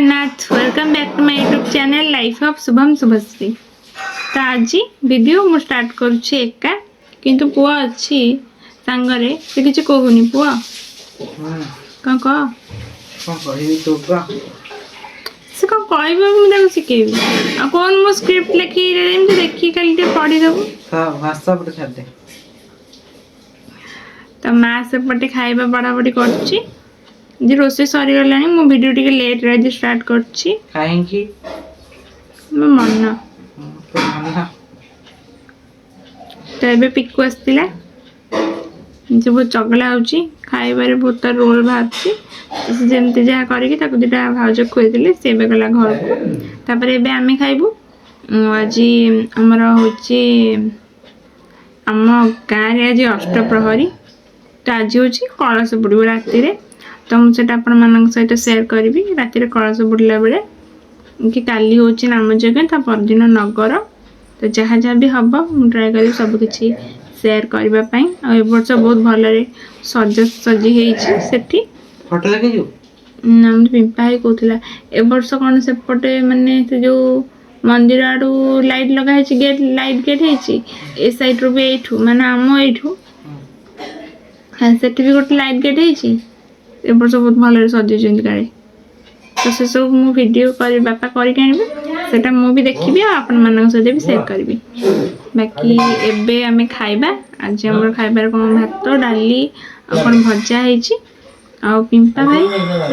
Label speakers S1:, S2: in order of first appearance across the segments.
S1: Jagannath welcome back to my YouTube channel life of Shubham Shubhashree. तो आज video मु स्टार्ट करुच्छे एका किंतु पुआ अच्छी सांगरे से किसी कहूनी पुआ कौन कह से कौन कहबे मुझे शिखेबी आ कौन मो स्क्रिप्ट लिखी एमती देखी खाली पढ़ी देबू तो माँ सेपटे खाଇବା बड़ाबड़ी कर रोसे सरी गला मो वीडियो टिके लेट रे स्टार्ट करछि
S2: काहेकि
S1: मो मन तो एबे पिक्कू आस्तिला जो बहुत चगला होची खाइबारे बहुत रोल बाहरछि से जेमते जा करिकि ताको दिटा भाउज खुए दिले से एबे गला घर को तापर एबे आमे खाइबू आज हमर होची हम गाँव रे आज अष्टप्रहरी तो आज होची कलश बुड़ब राति रे तो मुझे आपण सहित सेयार करी राति कलश बुड़ला बेले कि काली हूँ नाम यज्ञ ता परदिन नगर तो जहाँ जहाँ भी हम मुझे ट्राए करी सबकि सेयार करने और वर्ष बहुत भल सजी सेठी
S2: फोटो देखियो
S1: ना पिंपा ही कहला ए वर्ष कौन सेपटे माने से जो मंदिर आड़ू लाइट लगा गेट लाइट गेट ए साइड रू भी एठू माने आम एठू हाँ सेठी भी गोटे लाइट गेट है ए वर्ष बहुत भल सजे गाड़ी तो से सब मु वीडियो कर बापा करके सेटा मु भी देखी आपण मान सहित भी सेयार करी बाकी एबे आमे खाइबा आज हमर खाइबार कोन भात डाली अपन भजा हेची आ पिंपा भाई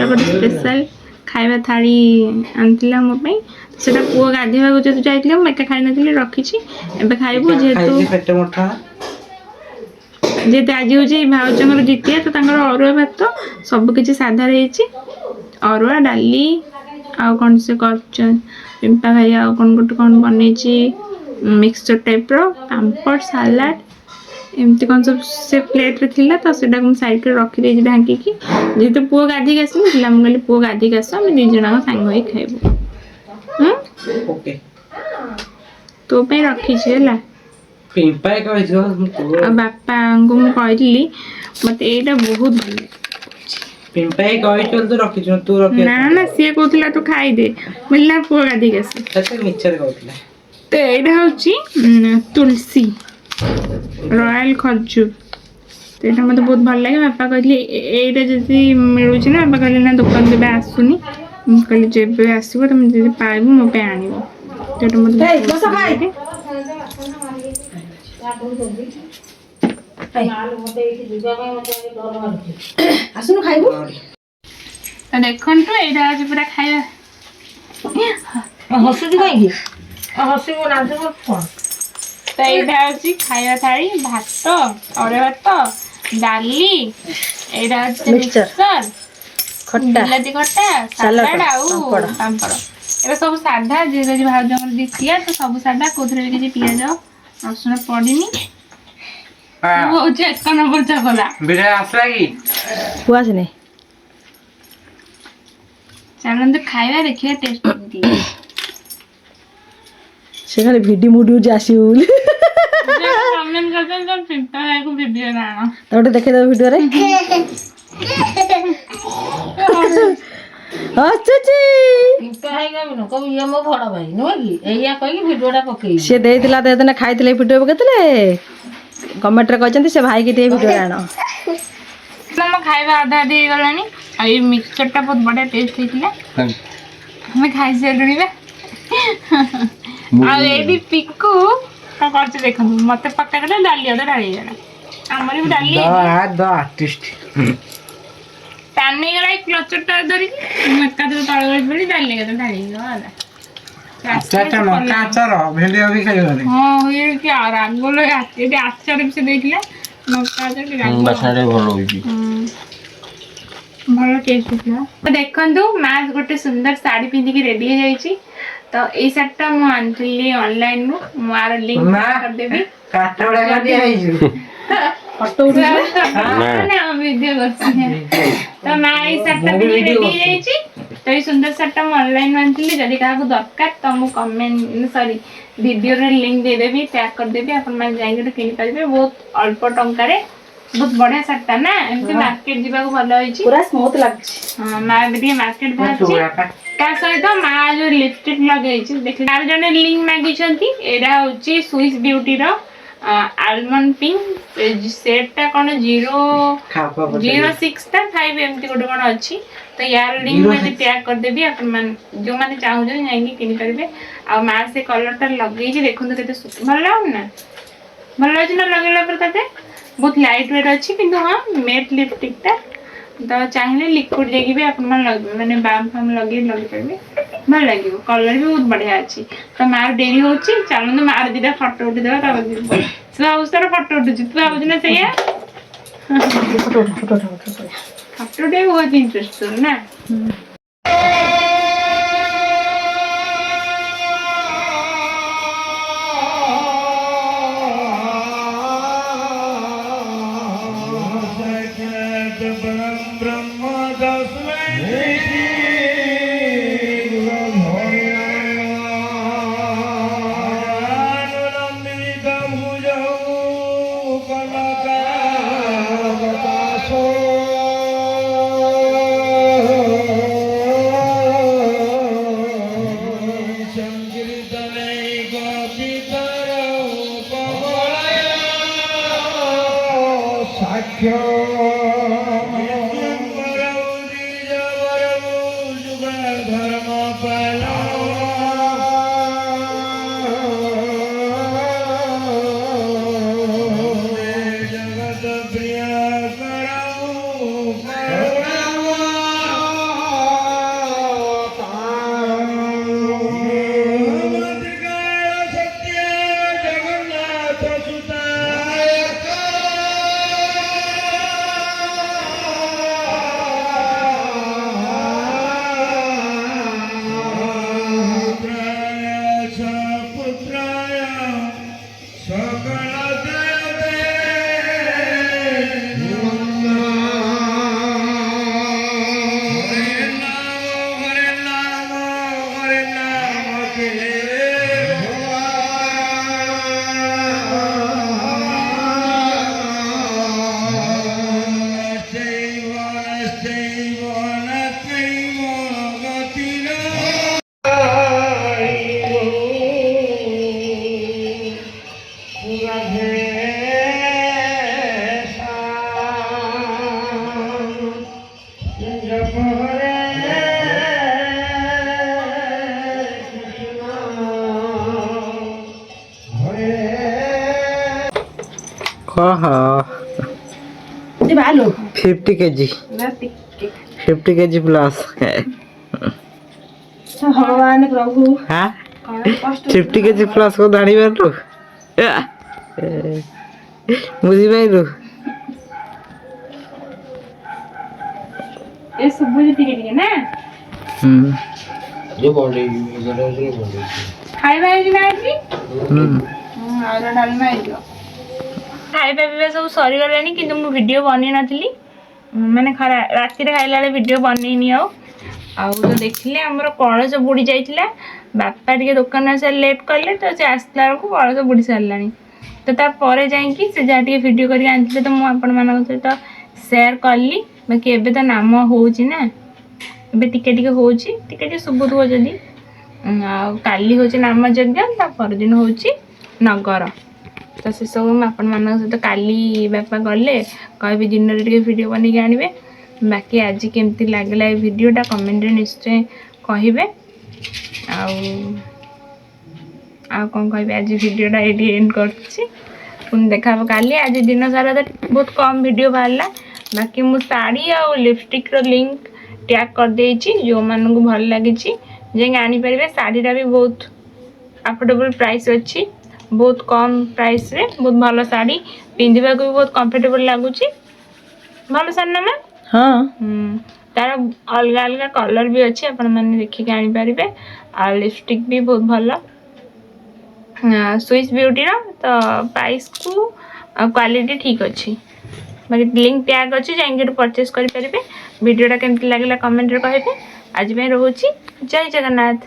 S1: गोटे स्पेशल खाइबा थाली आनतिला मो पई सेटा पुओ गाधेबा को जे जाइतिले हम एका खाइ नथिले रखिछि एबे खाइबो जेतु जेते आज हूँ भाउजर द्वितीय तो अरुआ भात सब किसी साधा रही अरुआ डाली आउ कौन से पिंपा भाई आउ कौन गोटे कौन बनई मिक्सचर टाइप पापड़ सालाड एमती कौन सब से प्लेट रे थिला तो सेटा को साइड रे रखी दे ढांकी जेहेतु पुओ गाधी आस कहली पुओ गाधी आस आम दी जन सांग होई खाइबू
S2: ओके
S1: तो पे रखी है
S2: पिंपा
S1: बापा को मु कहली मत एटा बहुत भल
S2: पिंपा तो रखी तू रखी
S1: ना ना सी कहला तू खाई दे मिलना पुआ गाधी गस
S2: मिक्सचर कहला
S1: तो एटा होची तुलसी रॉयल खजूर तो ये मतलब बहुत भल लगे बापा कहली एटा जदी मिलू ना बापा कहली ना दुकान देबे आसुनी कहली जेबे आसीबो तुम जदी पाइबो मो पे आनिबो तो एटा मतलब
S3: आसुन खाइबो
S1: तो देखन तो एटा आज पूरा खाइबा
S3: हसुदी खाइगी हसुगो ना जो कोन
S1: तो एटा अछि खाइबा थाली भात अरे भात डाली एटा अछि मिक्सचर
S3: खट्टा
S1: बिलाती खट्टा सलाड आउ पापड़ एटा सब सादा जे भाउज हमर दिसिया तो सब सादा कोथरे भी किछि पियाज रसुण पड़ीनी एक नंबर चकला
S2: बिड़ा आसला की
S3: पुआस नहीं
S1: चलन तो खाइबा देखिए टेस्ट होती
S3: से खाली वीडियो मुडी जासी बोली
S1: कमेंट करते तो पिंपा भाई को वीडियो ना
S3: तोटे देखे दो वीडियो रे अच्छा जी
S4: पिंपा भाई का बिनो कब ये मो बड़ भाई नो की एया कहि वीडियोटा पकई
S3: से दे दिला दे देना खाइतले वीडियो पकेतले कमेंट रे कहचंती से भाई की दे वीडियो आनो
S1: हम खाइबा आधा दे गलानी आ ये मिक्सचर टा बहुत बड़ा टेस्ट हेतिला हमें खाइ से लुणीबा आ एडी पिक्कू तो करछ देखन मते पक्का गला डाली ओदा डाली गला हमर भी डाली
S2: द आर्टिस्ट
S1: पानी गला क्लचर टा धरी मक्का तो तळगळ पडी डाली गला डाली गला
S2: अच्छा मक्का अचार भिंडी भी खाइ गले
S1: हां ये कि रागोलो ये आचार भी से देखले मक्का अचार
S2: बसाडे भलो होई
S1: भल टेस्ट था तो देखंतु माँ गोटे सुंदर साड़ी पिंधिकी रेडी हो जाइए तो ये साड़ीटा मु आनी ऑनलाइन रु मार लिंक कर देबी
S2: काटोड़ा कर दिया है
S3: फोटो उठा
S1: ना वीडियो करछि तो माँ ये साड़ीटा पिंधिकी रेडी हो जाइए तो ये सुंदर साड़ीटा मु ऑनलाइन आनी जदी काहा दरकार तो मु कमेंट सॉरी वीडियो रे लिंक दे देबी टैग कर देबी अपन माने जाई के किनि परिबे बहुत अल्प टंका रे ବହୁତ ବଢିଆ ଶାଢୀଟା ନା ଏମିତି ମାର୍କେଟ ଯିବାକୁ ଭଲ ହେଇଛି
S3: ପୁରା ସ୍ମୁଥ ଲାଗୁଛି।
S1: ମା ଏବେ ଟିକେ ମାର୍କେଟ ବାହାରିଛି ତା ସହିତ ମା ଯୋଉ ଲିପଷ୍ଟିକ୍ ଲଗେଇଛି ଦେଖିଲେ ଆଉ ଜଣେ ଲିଙ୍କ ମାଗିଛନ୍ତି ଏଇଟା ହଉଛି ସୁଇସ୍ ବିୟୁଟିର ଆଲମଣ୍ଡ ପିଙ୍କ ସେଟ୍ଟା କ'ଣ 006 ଏମିତି ଗୋଟେ କ'ଣ ଅଛି ତ ୟାର ଲିଙ୍କ ମୁଁ ଏଠି ଟ୍ୟାଗ୍ କରିଦେବି ଆପଣମାନେ ଯେଉଁମାନେ ଚାହୁଁଛନ୍ତି ଯାଇକି କିଣିପାରିବେ ଆଉ ମା ସେ କଲର୍ଟା ଲଗେଇଛି ଦେଖନ୍ତୁ କେତେ ଭଲ ଲାଗୁନି ନା ଭଲ ଲାଗୁଛି ନା ଲଗେଇଲା ପରେ ତାତେ ବହୁତ ଲାଇଟ୍ ୱେଟ୍ ଅଛି କିନ୍ତୁ ହଁ ମେଟ୍ ଲିପଷ୍ଟିକ୍ଟା ତ ଚାହିଁଲେ ଲିକ୍ୱିଡ୍ ଦେଇକି ବି ଆପଣମାନେ ମାନେ ବାମ୍ ଫାମ୍ ଲଗେଇପାରିବେ ଭଲ ଲାଗିବ କଲର୍ ବି ବହୁତ ବଢ଼ିଆ ଅଛି ତ ମାର ଡେରି ହେଉଛି ଚାଲନ୍ତୁ ମାର ଦୁଇଟା ଫଟୋ ଉଠିଦେବା ତାପରେ ତୁ ଭାବୁଛୁ ତାର ଫଟୋ ଉଠୁଛି ତୁ ଭାବୁଛୁ ନା ସେଇଆ ଫଟୋଟେ ବହୁତ ଇଣ୍ଟରେଷ୍ଟ ତୋର ନା
S2: हाँ 50 kg 50 kg प्लस
S3: भगवान प्रभु
S2: हाँ 50 kg प्लस को दाढ़ी बांधू बुझी पाइलु
S1: ଏ ସୁବୁଛି ଟିକେ ଟିକେ ନା ଖାଇବା ହେଇଛି ନା ଆଜି ଆଉ ଡାଲମା ହେଇଯିବ ଖାଇବା ପିଇବା ସବୁ ସରିଗଲାଣି କିନ୍ତୁ ମୁଁ ଭିଡ଼ିଓ ବନେଇ ନଥିଲି ମାନେ ରାତିରେ ଖାଇଲା ବେଳେ ଭିଡ଼ିଓ ବନେଇନି ଆଉ ତ ଦେଖିଲେ ଆମର କଳସ ବୁଡ଼ି ଯାଇଥିଲା ବାପା ଟିକେ ଦୋକାନ ଆସିବା ଲେଟ୍ କଲେ ତ ସେ ଆସିଲା ବେଳକୁ କଳସ ବୁଡ଼ି ସାରିଲାଣି ତ ତାପରେ ଯାଇକି ସେ ଯାହା ଟିକେ ଭିଡ଼ିଓ କରିକି ଆଣିଥିଲେ ତ ମୁଁ ଆପଣମାନଙ୍କ ସହିତ ସେୟାର କଲି ବାକି ଏବେ ତ ନାମ ହେଉଛି ନା ଏବେ ଟିକେ ଟିକେ ହେଉଛି ଟିକେ ଟିକେ ଶୁଭୁଥିବ ଯଦି ଆଉ କାଲି ହେଉଛି ନାମ ଯଜ୍ଞ ତା ପରଦିନ ହେଉଛି ନଗର ତ ସେସବୁ ମୁଁ ଆପଣମାନଙ୍କ ସହିତ କାଲି ବାପା ଗଲେ କହିବି ଦିନରେ ଟିକେ ଭିଡ଼ିଓ ବନେଇକି ଆଣିବେ ବାକି ଆଜି କେମିତି ଲାଗିଲା ଏ ଭିଡ଼ିଓଟା କମେଣ୍ଟରେ ନିଶ୍ଚୟ କହିବେ ଆଉ କ'ଣ କହିବି ଆଜି ଭିଡ଼ିଓଟା ଏଇଠି ଏଣ୍ଡ କରୁଛି ପୁଣି ଦେଖା ହେବ କାଲି ଆଜି ଦିନ ସାରା ତ ବହୁତ କମ୍ ଭିଡ଼ିଓ ବାହାରିଲା ବାକି ମୁଁ ଶାଢ଼ୀ ଆଉ ଲିପଷ୍ଟିକ୍ର ଲିଙ୍କ୍ ଟ୍ୟାଗ୍ କରିଦେଇଛି ଯେଉଁମାନଙ୍କୁ ଭଲ ଲାଗିଛି ଯାଇକି ଆଣିପାରିବେ ଶାଢ଼ୀଟା ବି ବହୁତ ଆଫୋର୍ଡେବଲ୍ ପ୍ରାଇସ୍ ଅଛି बहुत कम प्राइस रे बहुत भल शाढ़ी पिंधिबा को भी बहुत कंफर्टेबल लगुच भल शाढ़ी ना
S3: हाँ
S1: तार अलग अलग कलर भी अच्छे आपण मैंने देखिए आनीपर आ लिपस्टिक भी बहुत भल स्विस ब्यूटी तो प्राइस को क्वालिटी ठीक अच्छी बाकी लिंक टैग अच्छी जाइए परचेस करेंगे वीडियोटा केमती लगे कमेंट रे कहे आज रोची जय जगन्नाथ।